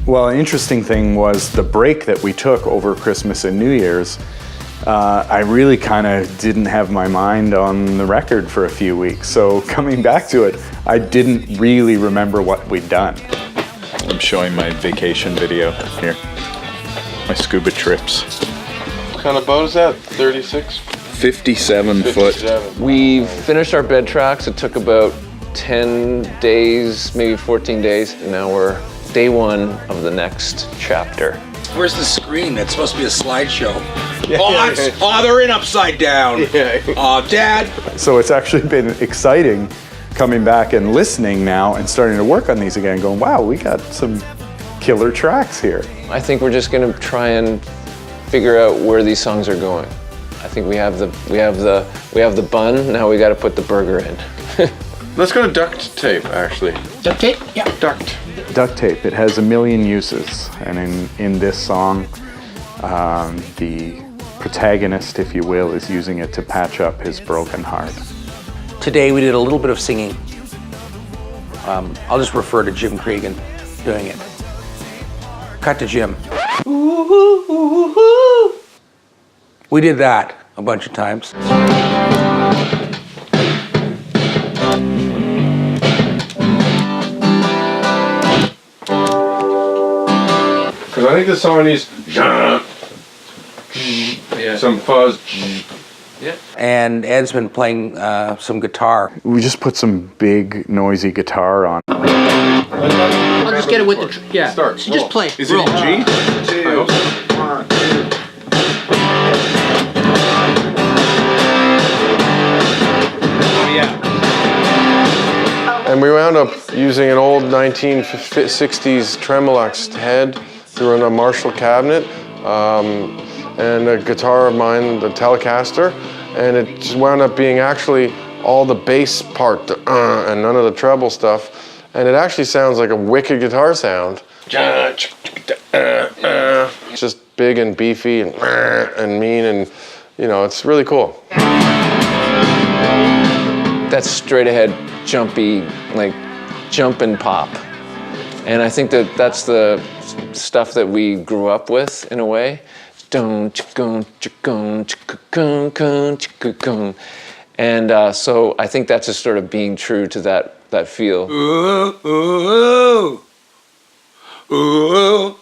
Well, an interesting thing was the break that we took over Christmas and New Year's. I really kind of didn't have my mind on the record for a few weeks. So coming back to it, I didn't really remember what we'd done. I'm showing my vacation video here. My scuba trips. What kind of boat is that? 36? 57 foot. We finished our bed tracks. It took about 10 days, maybe 14 days. And now we're day one of the next chapter. Where's the screen? It's supposed to be a slideshow. Oh, they're in upside down. Oh, Dad. So it's actually been exciting coming back and listening now and starting to work on these again, going, wow, we got some killer tracks here. I think we're just gonna try and figure out where these songs are going. I think we have the bun, now we gotta put the burger in. Let's go to duct tape, actually. Duct tape? Yeah. Duct. Duct tape, it has a million uses. And in this song, the protagonist, if you will, is using it to patch up his broken heart. Today we did a little bit of singing. I'll just refer to Jim Cregan doing it. Cut to Jim. We did that a bunch of times. Because I think the song needs some fuzz. Yeah. And Ed's been playing some guitar. We just put some big, noisy guitar on. I'll just get it with the, yeah. Start. So just play. Is it in G? I hope so. And we wound up using an old 1960s Tremolux head through a Marshall cabinet and a guitar of mine, the Telecaster, and it just wound up being actually all the bass part, and none of the treble stuff, and it actually sounds like a wicked guitar sound. It's just big and beefy and mean, and you know, it's really cool. That's straight ahead, jumpy, like jump and pop. And I think that's the stuff that we grew up with in a way. And so I think that's just sort of being true to that feel. Ooh, ooh, ooh, ooh.